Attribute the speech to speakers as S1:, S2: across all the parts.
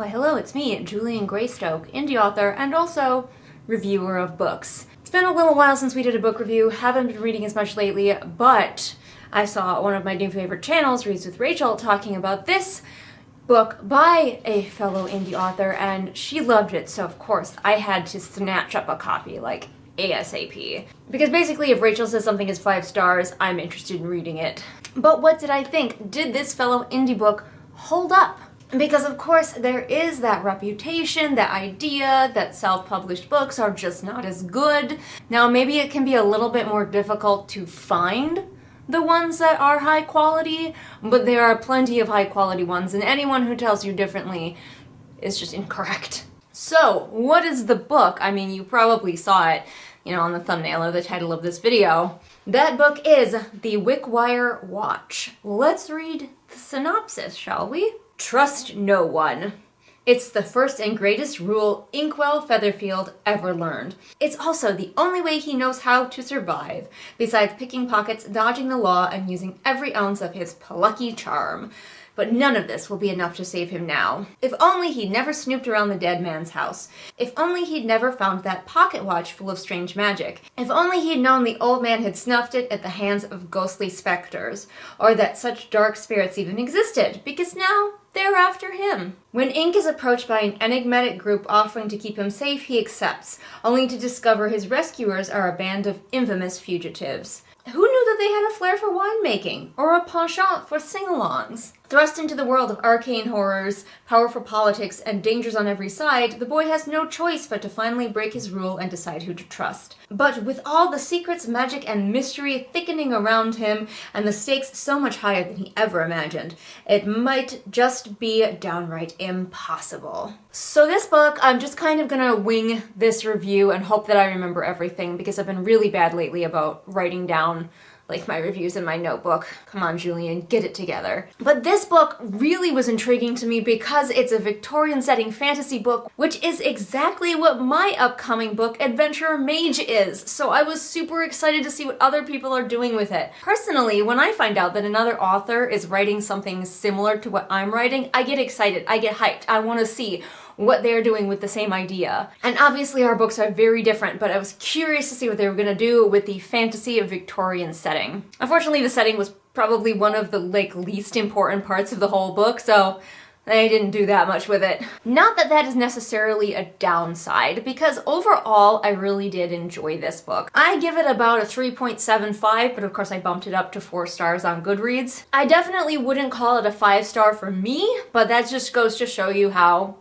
S1: Why hello, it's me, Julian Greystoke, indie author and also reviewer of books. It's been a little while since we did a book review, haven't been reading as much lately, but I saw one of my new favorite channels, Reads with Rachel, talking about this book by a fellow indie author, and she loved it, so of course I had to snatch up a copy, like ASAP. Because basically if Rachel says something is 5 stars, I'm interested in reading it. But what did I think? Did this fellow indie book hold up? Because of course there is that reputation, that idea that self-published books are just not as good. Now maybe it can be a little bit more difficult to find the ones that are high quality, but there are plenty of high quality ones, and anyone who tells you differently is just incorrect. So, what is the book? I mean, you probably saw it, on the thumbnail or the title of this video. That book is The Wickwire Watch. Let's read the synopsis, shall we? Trust no one. It's the first and greatest rule Inkwell Featherfield ever learned. It's also the only way he knows how to survive, besides picking pockets, dodging the law, and using every ounce of his plucky charm. But none of this will be enough to save him now. If only he'd never snooped around the dead man's house. If only he'd never found that pocket watch full of strange magic. If only he'd known the old man had snuffed it at the hands of ghostly specters. Or that such dark spirits even existed, because now they're after him. When Ink is approached by an enigmatic group offering to keep him safe, he accepts, only to discover his rescuers are a band of infamous fugitives. Who knew that they had a flair for winemaking, or a penchant for sing-alongs? Thrust into the world of arcane horrors, powerful politics, and dangers on every side, the boy has no choice but to finally break his rule and decide who to trust. But with all the secrets, magic, and mystery thickening around him, and the stakes so much higher than he ever imagined, it might just be downright impossible. So this book, I'm just kind of gonna wing this review and hope that I remember everything, because I've been really bad lately about writing down my reviews in my notebook. Come on, Julian, get it together. But this book really was intriguing to me because it's a Victorian setting fantasy book, which is exactly what my upcoming book, Adventurer Mage, is. So I was super excited to see what other people are doing with it. Personally, when I find out that another author is writing something similar to what I'm writing, I get excited, I get hyped, I want to see what they're doing with the same idea. And obviously our books are very different, but I was curious to see what they were gonna do with the fantasy of Victorian setting. Unfortunately, the setting was probably one of the least important parts of the whole book, so they didn't do that much with it. Not that that is necessarily a downside, because overall I really did enjoy this book. I give it about a 3.75, but of course I bumped it up to 4 stars on Goodreads. I definitely wouldn't call it a 5-star for me, but that just goes to show you how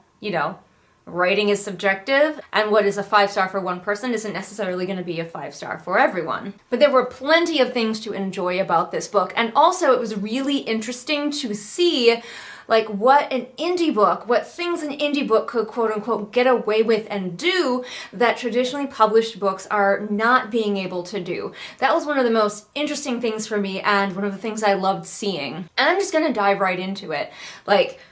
S1: writing is subjective, and what is a 5-star for one person isn't necessarily going to be a 5-star for everyone. But there were plenty of things to enjoy about this book, and also it was really interesting to see what an indie book, what things an indie book could quote-unquote get away with and do that traditionally published books are not being able to do. That was one of the most interesting things for me, and one of the things I loved seeing. And I'm just gonna dive right into it.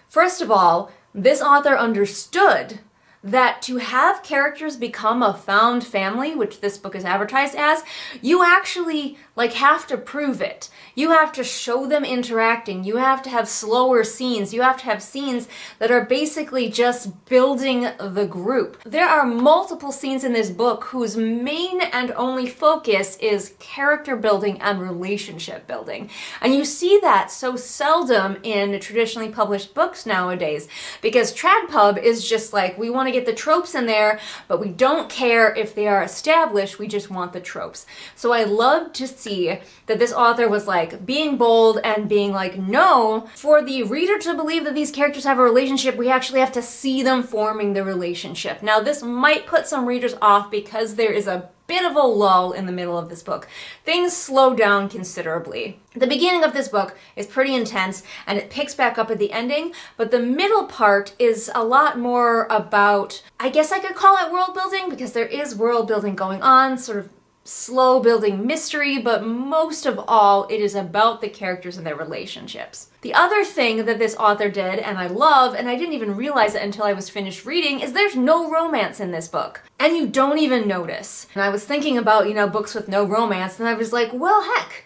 S1: First of all, this author understood that to have characters become a found family, which this book is advertised as, you actually have to prove it. You have to show them interacting. You have to have slower scenes. You have to have scenes that are basically just building the group. There are multiple scenes in this book whose main and only focus is character building and relationship building. And you see that so seldom in traditionally published books nowadays, because trad pub is just we want to get the tropes in there, but we don't care if they are established, we just want the tropes. So I love to see that this author was being bold and being no, for the reader to believe that these characters have a relationship, we actually have to see them forming the relationship. Now this might put some readers off because there is a bit of a lull in the middle of this book. Things slow down considerably. The beginning of this book is pretty intense and it picks back up at the ending, but the middle part is a lot more about, I guess I could call it world building, because there is world building going on, sort of slow building mystery, but most of all, it is about the characters and their relationships. The other thing that this author did, and I love, and I didn't even realize it until I was finished reading, is there's no romance in this book. And you don't even notice. And I was thinking about, books with no romance, and I was like, well, heck,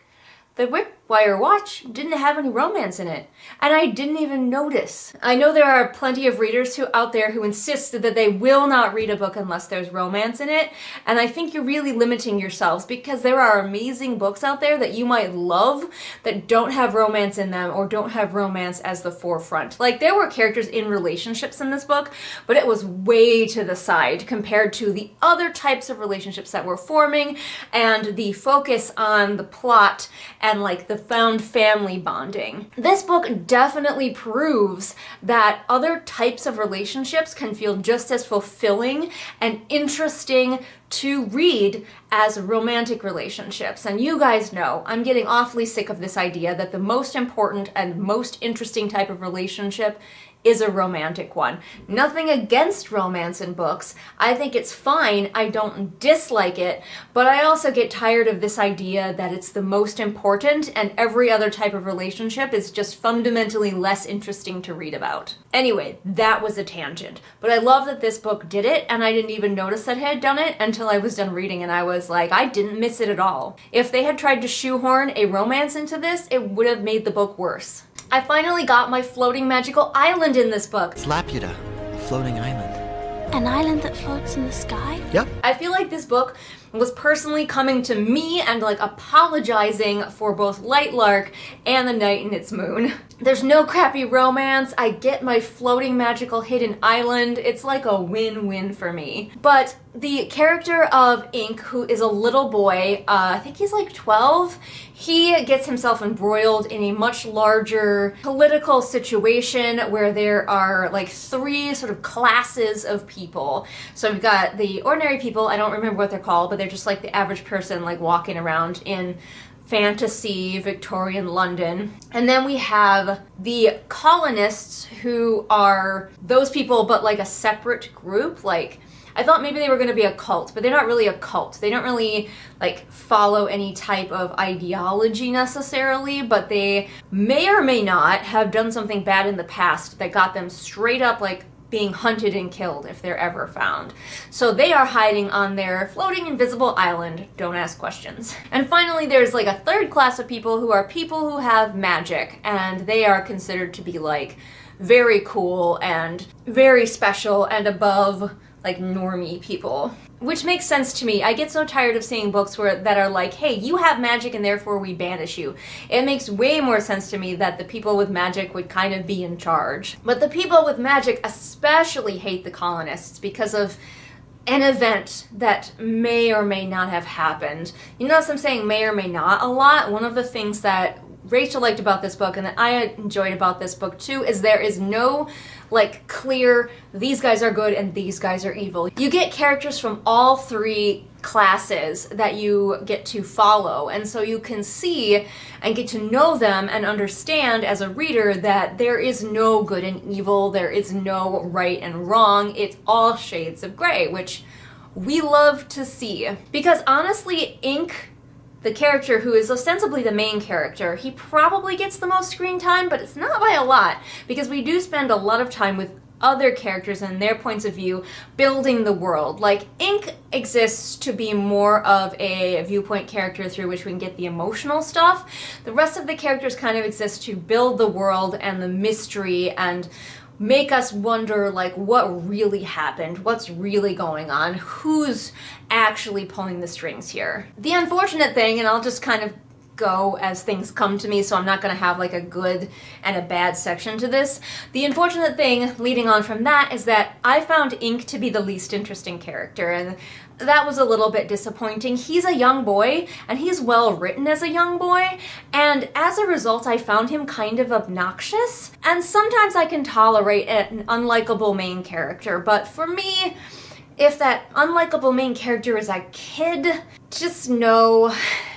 S1: the Wickwire watch didn't have any romance in it, and I didn't even notice. I know there are plenty of readers out there who insist that they will not read a book unless there's romance in it, and I think you're really limiting yourselves because there are amazing books out there that you might love that don't have romance in them or don't have romance as the forefront. Like, there were characters in relationships in this book, but it was way to the side compared to the other types of relationships that were forming and the focus on the plot and like the found family bonding. This book definitely proves that other types of relationships can feel just as fulfilling and interesting to read as romantic relationships. And you guys know I'm getting awfully sick of this idea that the most important and most interesting type of relationship is a romantic one. Nothing against romance in books. I think it's fine. I don't dislike it, but I also get tired of this idea that it's the most important and every other type of relationship is just fundamentally less interesting to read about. Anyway, that was a tangent, but I love that this book did it, and I didn't even notice that I had done it until I was done reading, and I was like, I didn't miss it at all. If they had tried to shoehorn a romance into this, it would have made the book worse. I finally got my floating magical island in this book.
S2: It's Laputa, a floating island.
S3: An island that floats in the sky?
S2: Yep.
S1: I feel like this book was personally coming to me and like apologizing for both Lightlark and The Night in Its Moon. There's no crappy romance. I get my floating magical hidden island. It's like a win-win for me. But the character of Ink, who is a little boy, I think he's like 12, he gets himself embroiled in a much larger political situation where there are like three sort of classes of people. So we've got the ordinary people, I don't remember what they're called, but they're just like the average person like walking around in fantasy Victorian London. And then we have the colonists, who are those people but like a separate group. Like, I thought maybe they were going to be a cult, but they're not really a cult. They don't really like follow any type of ideology necessarily, but they may or may not have done something bad in the past that got them straight up like being hunted and killed if they're ever found. So they are hiding on their floating invisible island. Don't ask questions. And finally, there's like a third class of people who are people who have magic, and they are considered to be like very cool and very special and above like normie people, which makes sense to me. I get so tired of seeing books that are like, hey, you have magic and therefore we banish you. It makes way more sense to me that the people with magic would kind of be in charge. But the people with magic especially hate the colonists because of an event that may or may not have happened. You notice I'm saying may or may not a lot. One of the things that Rachel liked about this book and that I enjoyed about this book too is there is no like clear, these guys are good and these guys are evil. You get characters from all three classes that you get to follow, and so you can see and get to know them and understand as a reader that there is no good and evil, there is no right and wrong, it's all shades of gray, which we love to see. Because honestly, Ink, the character who is ostensibly the main character, he probably gets the most screen time, but it's not by a lot, because we do spend a lot of time with other characters and their points of view building the world. Like, Ink exists to be more of a viewpoint character through which we can get the emotional stuff. The rest of the characters kind of exist to build the world and the mystery and make us wonder, like, what really happened, what's really going on, who's actually pulling the strings here. The unfortunate thing, and I'll just kind of go as things come to me, so I'm not going to have like a good and a bad section to this. The unfortunate thing leading on from that is that I found Ink to be the least interesting character, and that was a little bit disappointing. He's a young boy, and he's well written as a young boy, and as a result I found him kind of obnoxious, and sometimes I can tolerate an unlikable main character, but for me, if that unlikable main character is a kid, just know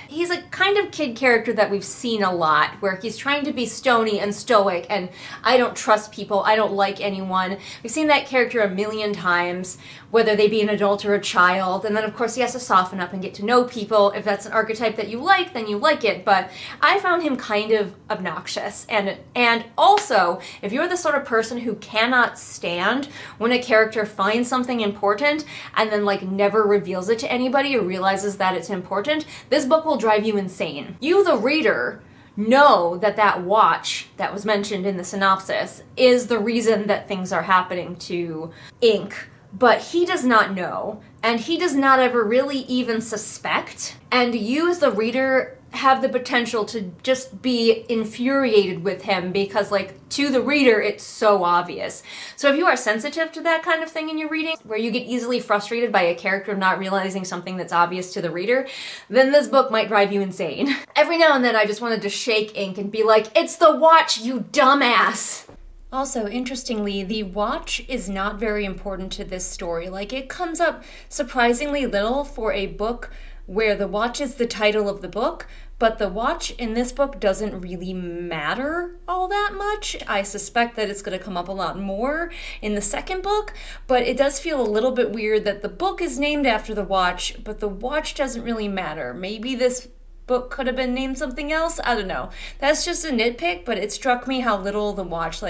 S1: he's a kind of kid character that we've seen a lot, where he's trying to be stony and stoic and I don't trust people, I don't like anyone. We've seen that character a million times, whether they be an adult or a child, and then of course he has to soften up and get to know people. If that's an archetype that you like, then you like it, but I found him kind of obnoxious. And also, if you're the sort of person who cannot stand when a character finds something important and then like never reveals it to anybody or realizes that it's important, this book will drive you insane. You, the reader, know that that watch that was mentioned in the synopsis is the reason that things are happening to Ink, but he does not know, and he does not ever really even suspect, and you as the reader have the potential to just be infuriated with him because, like, to the reader, it's so obvious. So if you are sensitive to that kind of thing in your reading, where you get easily frustrated by a character not realizing something that's obvious to the reader, then this book might drive you insane. Every now and then I just wanted to shake Ink and be like, it's the watch, you dumbass! Also, interestingly, the watch is not very important to this story. Like, it comes up surprisingly little for a book where the watch is the title of the book, but the watch in this book doesn't really matter all that much. I suspect that it's going to come up a lot more in the second book, but it does feel a little bit weird that the book is named after the watch, but the watch doesn't really matter. Maybe this book could have been named something else. I don't know. That's just a nitpick, but it struck me how little the watch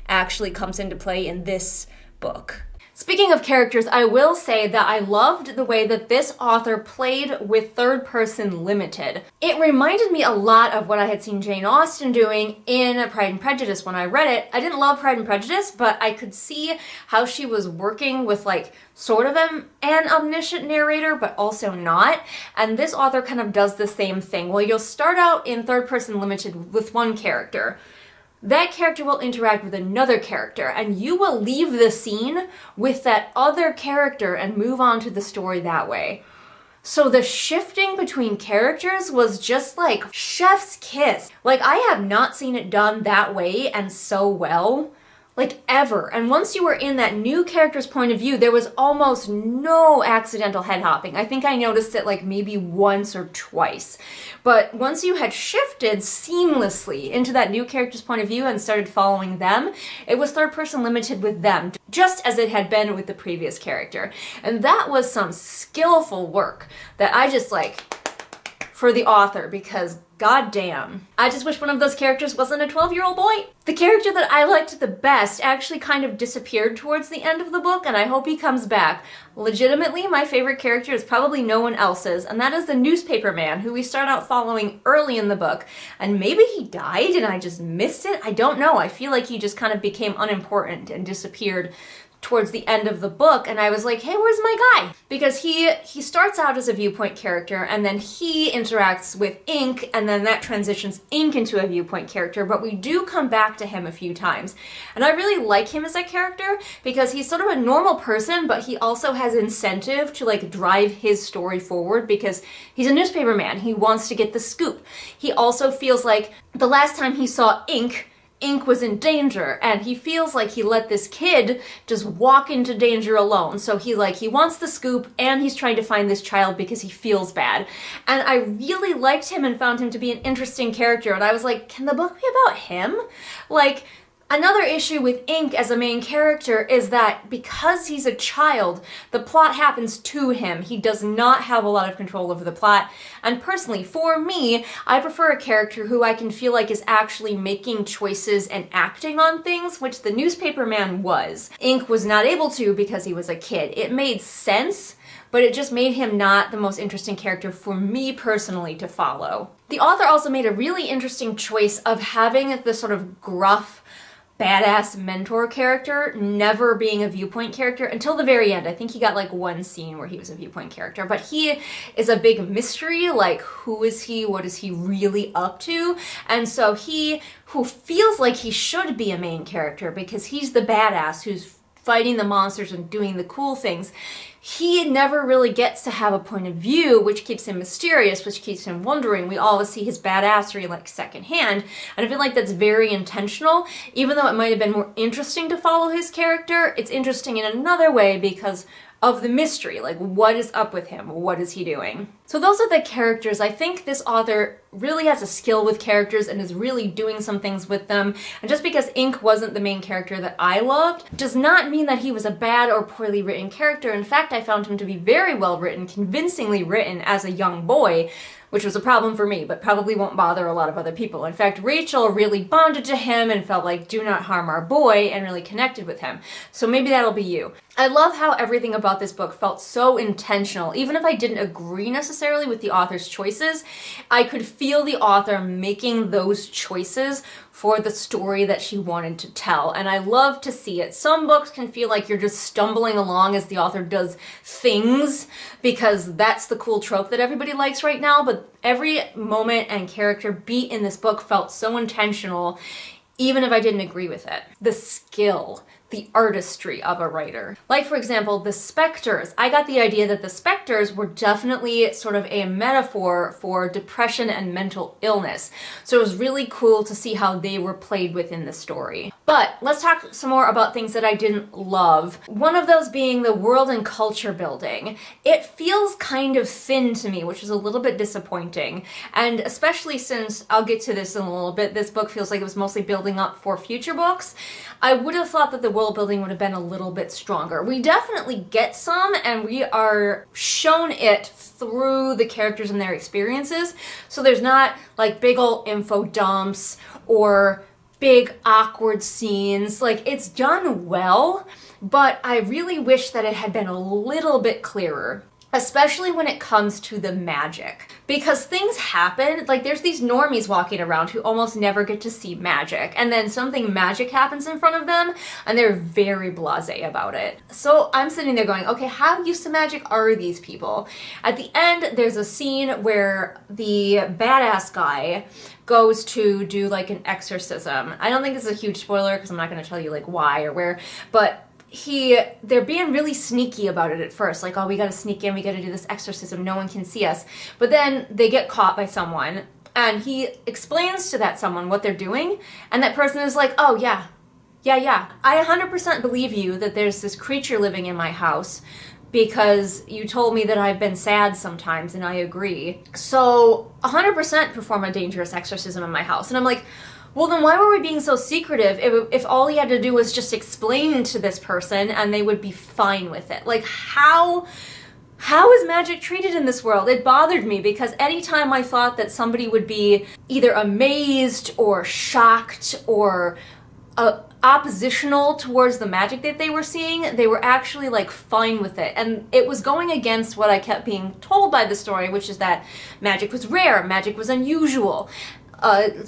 S1: actually comes into play in this book. Speaking of characters, I will say that I loved the way that this author played with third person limited. It reminded me a lot of what I had seen Jane Austen doing in Pride and Prejudice when I read it. I didn't love Pride and Prejudice, but I could see how she was working with sort of an omniscient narrator, but also not. And this author kind of does the same thing. Well, you'll start out in third person limited with one character. That character will interact with another character, and you will leave the scene with that other character and move on to the story that way. So the shifting between characters was just like chef's kiss. Like, I have not seen it done that way and so well, ever. And once you were in that new character's point of view, there was almost no accidental head hopping. I think I noticed it maybe once or twice. But once you had shifted seamlessly into that new character's point of view and started following them, it was third person limited with them, just as it had been with the previous character. And that was some skillful work that I just for the author, because goddamn. I just wish one of those characters wasn't a 12-year-old boy. The character that I liked the best actually kind of disappeared towards the end of the book, and I hope he comes back. Legitimately, my favorite character is probably no one else's, and that is the newspaper man, who we start out following early in the book. And maybe he died and I just missed it? I don't know. I feel like he just kind of became unimportant and disappeared towards the end of the book, and I was like, hey, where's my guy? Because he starts out as a viewpoint character, and then he interacts with Ink, and then that transitions Ink into a viewpoint character, but we do come back to him a few times. And I really like him as a character because he's sort of a normal person, but he also has incentive to drive his story forward because he's a newspaper man. He wants to get the scoop. He also feels like the last time he saw Ink was in danger, and he feels like he let this kid just walk into danger alone. So he wants the scoop, and he's trying to find this child because he feels bad. And I really liked him and found him to be an interesting character, and I was like, can the book be about him? Another issue with Ink as a main character is that because he's a child, the plot happens to him. He does not have a lot of control over the plot. And personally, for me, I prefer a character who I can feel like is actually making choices and acting on things, which the newspaper man was. Ink was not able to because he was a kid. It made sense, but it just made him not the most interesting character for me personally to follow. The author also made a really interesting choice of having the sort of gruff, badass mentor character never being a viewpoint character until the very end. I think he got one scene where he was a viewpoint character, but he is a big mystery. Who is he? What is he really up to? And so he, who feels like he should be a main character because he's the badass who's fighting the monsters and doing the cool things, he never really gets to have a point of view, which keeps him mysterious, which keeps him wondering. We always see his badassery secondhand, and I feel like that's very intentional. Even though it might have been more interesting to follow his character, it's interesting in another way because of the mystery. What is up with him? What is he doing? So those are the characters. I think this author really has a skill with characters and is really doing some things with them. And just because Ink wasn't the main character that I loved does not mean that he was a bad or poorly written character. In fact, I found him to be very well written, convincingly written as a young boy. which was a problem for me, but probably won't bother a lot of other people. In fact, Rachel really bonded to him and felt like, do not harm our boy, and really connected with him. So maybe that'll be you. I love how everything about this book felt so intentional. Even if I didn't agree necessarily with the author's choices, I could feel the author making those choices for the story that she wanted to tell. And I love to see it. Some books can feel like you're just stumbling along as the author does things because that's the cool trope that everybody likes right now. But every moment and character beat in this book felt so intentional, even if I didn't agree with it. The skill, the artistry of a writer. Like, for example, the specters. I got the idea that the specters were definitely sort of a metaphor for depression and mental illness. So it was really cool to see how they were played within the story. But let's talk some more about things that I didn't love. One of those being the world and culture building. It feels kind of thin to me, which is a little bit disappointing. And especially since, I'll get to this in a little bit, this book feels like it was mostly building up for future books. I would have thought that the world building would have been a little bit stronger. We definitely get some, and we are shown it through the characters and their experiences. So there's not like big old info dumps or big awkward scenes. Like, it's done well, but I really wish that it had been a little bit clearer, especially when it comes to the magic. Because things happen, like there's these normies walking around who almost never get to see magic, and then something magic happens in front of them, and they're very blasé about it. So I'm sitting there going, okay, how used to magic are these people? At the end, there's a scene where the badass guy goes to do like an exorcism. I don't think this is a huge spoiler because I'm not going to tell you like why or where, but they're being really sneaky about it at first, like, oh, we gotta sneak in, we gotta do this exorcism, no one can see us. But then they get caught by someone, and he explains to that someone what they're doing, and that person is like, oh yeah, I 100% believe you that there's this creature living in my house because you told me that I've been sad sometimes, and I agree. So 100% perform a dangerous exorcism in my house. And I'm like, well, then why were we being so secretive if all he had to do was just explain to this person and they would be fine with it? Like, how is magic treated in this world? It bothered me because anytime I thought that somebody would be either amazed or shocked or oppositional towards the magic that they were seeing, they were actually like fine with it. And it was going against what I kept being told by the story, which is that magic was rare, magic was unusual.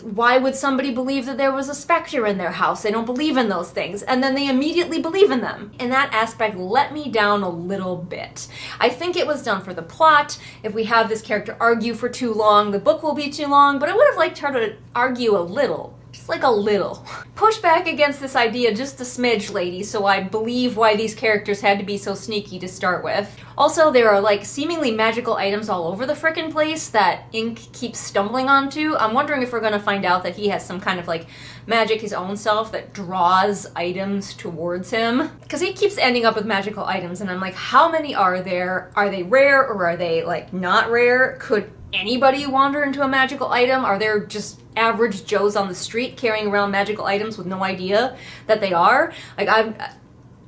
S1: Why would somebody believe that there was a specter in their house? They don't believe in those things. And then they immediately believe in them. And that aspect let me down a little bit. I think it was done for the plot. If we have this character argue for too long, the book will be too long. But I would have liked her to argue a little. Just like a little. Push back against this idea just a smidge, lady, so I believe why these characters had to be so sneaky to start with. Also, there are like seemingly magical items all over the frickin' place that Ink keeps stumbling onto. I'm wondering if we're gonna find out that he has some kind of like magic his own self that draws items towards him. Because he keeps ending up with magical items, and I'm like, how many are there? Are they rare or are they like not rare? Could anybody wander into a magical item? Are there just average Joes on the street carrying around magical items with no idea that they are? Like,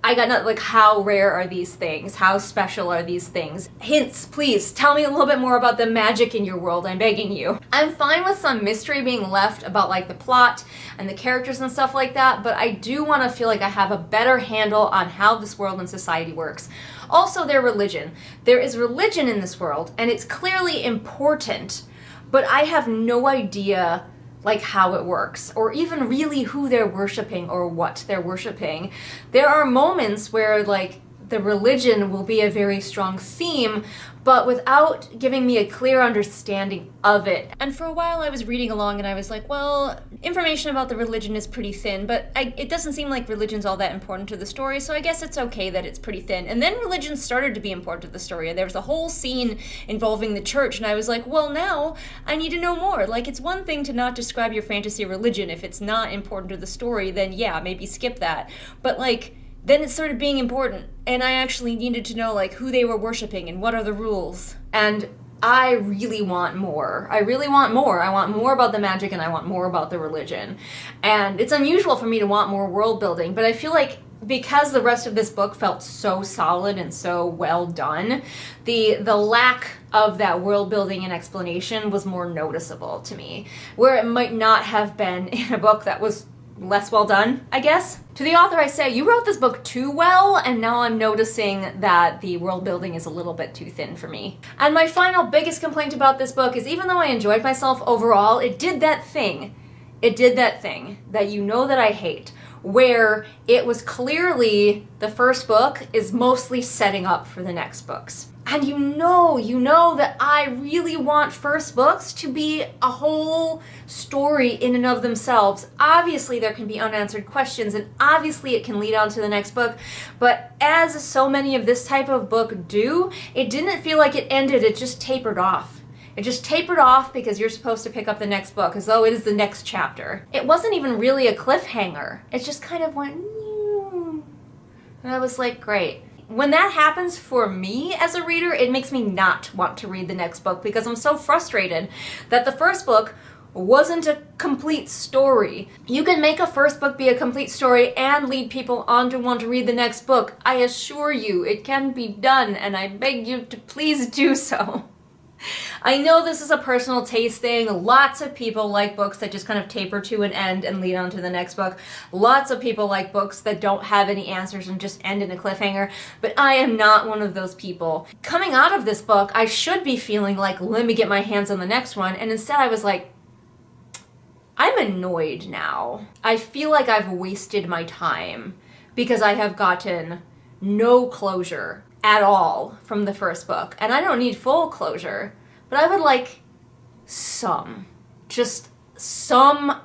S1: I got not like, how rare are these things? How special are these things? Hints, please. Tell me a little bit more about the magic in your world, I'm begging you. I'm fine with some mystery being left about like the plot and the characters and stuff like that, but I do want to feel like I have a better handle on how this world and society works. Also, their religion. There is religion in this world, and it's clearly important, but I have no idea like how it works, or even really who they're worshiping or what they're worshiping. There are moments where like the religion will be a very strong theme, but without giving me a clear understanding of it. And for a while I was reading along and I was like, well, information about the religion is pretty thin, but it doesn't seem like religion's all that important to the story, so I guess it's okay that it's pretty thin. And then religion started to be important to the story, and there was a whole scene involving the church, and I was like, well, now I need to know more. Like, it's one thing to not describe your fantasy religion. If it's not important to the story, then yeah, maybe skip that. But like, then it started being important, and I actually needed to know like who they were worshiping and what are the rules. And I really want more. I really want more. I want more about the magic, and I want more about the religion. And it's unusual for me to want more world building, but I feel like because the rest of this book felt so solid and so well done, the lack of that world building and explanation was more noticeable to me, where it might not have been in a book that was less well done, I guess. To the author I say, you wrote this book too well, and now I'm noticing that the world building is a little bit too thin for me. And my final biggest complaint about this book is, even though I enjoyed myself overall, it did that thing. It did that thing that you know that I hate, where it was clearly the first book is mostly setting up for the next books. And you know that I really want first books to be a whole story in and of themselves. Obviously there can be unanswered questions, and obviously it can lead on to the next book, but as so many of this type of book do, it didn't feel like it ended, it just tapered off. It just tapered off because you're supposed to pick up the next book as though it is the next chapter. It wasn't even really a cliffhanger. It just kind of went, and I was like, great. When that happens for me as a reader, it makes me not want to read the next book because I'm so frustrated that the first book wasn't a complete story. You can make a first book be a complete story and lead people on to want to read the next book. I assure you, it can be done, and I beg you to please do so. I know this is a personal taste thing. Lots of people like books that just kind of taper to an end and lead on to the next book. Lots of people like books that don't have any answers and just end in a cliffhanger, but I am not one of those people. Coming out of this book, I should be feeling like, let me get my hands on the next one, and instead I was like, I'm annoyed now. I feel like I've wasted my time because I have gotten no closure at all from the first book. And I don't need full closure, but I would like just some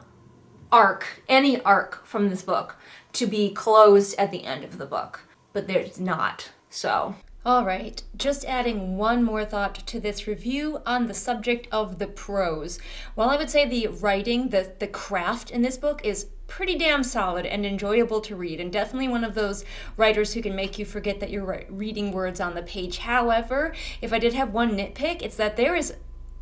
S1: arc, any arc from this book to be closed at the end of the book. But there's not, so. Alright, just adding one more thought to this review on the subject of the prose. While I would say the writing, the craft in this book is pretty damn solid and enjoyable to read, and definitely one of those writers who can make you forget that you're reading words on the page. However, if I did have one nitpick, it's that there is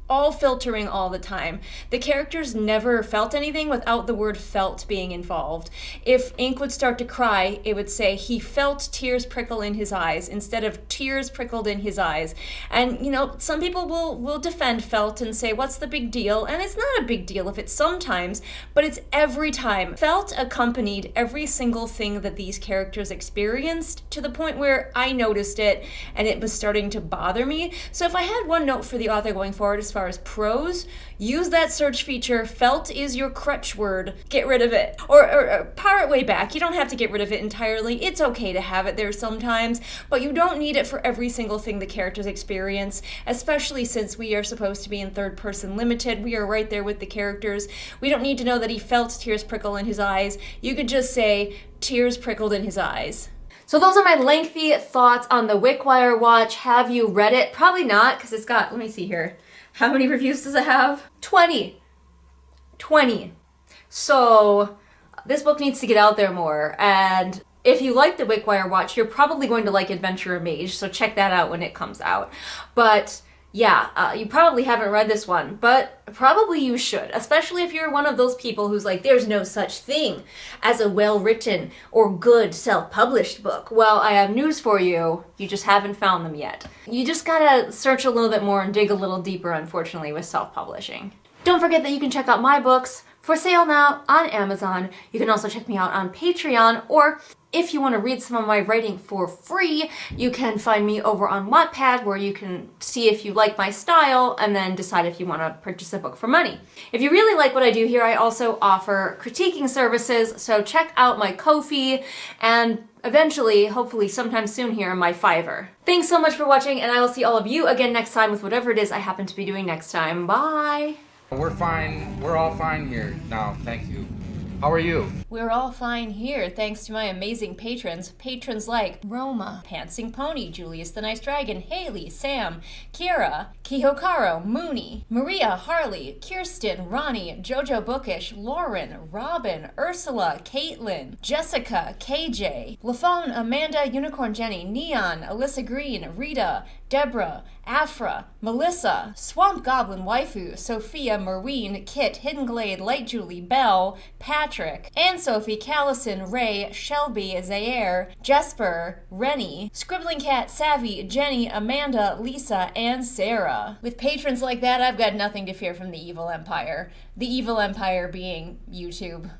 S1: all filtering all the time. The characters never felt anything without the word felt being involved. If Ink would start to cry, it would say he felt tears prickle in his eyes instead of tears prickled in his eyes. And you know, some people will defend felt and say, what's the big deal? And it's not a big deal if it's sometimes, but it's every time. Felt accompanied every single thing that these characters experienced, to the point where I noticed it and it was starting to bother me. So if I had one note for the author going forward as far as prose, use that search feature. Felt is your crutch word. Get rid of it. Or power it way back. You don't have to get rid of it entirely. It's okay to have it there sometimes, but you don't need it for every single thing the characters experience, especially since we are supposed to be in third person limited. We are right there with the characters. We don't need to know that he felt tears prickle in his eyes. You could just say tears prickled in his eyes. So those are my lengthy thoughts on the Wickwire watch. Have you read it? Probably not, because it's got, let me see here. How many reviews does it have? 20. So this book needs to get out there more, and if you like the Wickwire watch, you're probably going to like Adventurer Mage, so check that out when it comes out. But yeah, you probably haven't read this one, but probably you should, especially if you're one of those people who's like, there's no such thing as a well-written or good self-published book. Well, I have news for you. You just haven't found them yet. You just gotta search a little bit more and dig a little deeper, unfortunately, with self-publishing. Don't forget that you can check out my books for sale now on Amazon. You can also check me out on Patreon, or if you want to read some of my writing for free, you can find me over on Wattpad, where you can see if you like my style and then decide if you want to purchase a book for money. If you really like what I do here, I also offer critiquing services, so check out my Ko-fi and eventually, hopefully sometime soon here, my Fiverr. Thanks so much for watching, and I will see all of you again next time with whatever it is I happen to be doing next time. Bye!
S4: We're fine. We're all fine here now. Thank you. How are you?
S1: We're all fine here, thanks to my amazing patrons. Patrons like Roma, Pantsing Pony, Julius the Nice Dragon, Haley, Sam, Kira, Kihokaro, Mooney, Maria, Harley, Kirsten, Ronnie, Jojo Bookish, Lauren, Robin, Ursula, Caitlin, Jessica, KJ, Lafone, Amanda, Unicorn Jenny, Neon, Alyssa Green, Rita, Deborah, Afra, Melissa, Swamp Goblin Waifu, Sophia, Marween, Kit, Hidden Glade, Light Julie, Belle, Patty, Patrick, Anne-Sophie, Callison, Ray, Shelby, Zaire, Jesper, Rennie, Scribbling Cat, Savvy, Jenny, Amanda, Lisa, and Sarah. With patrons like that, I've got nothing to fear from the evil empire. The evil empire being YouTube.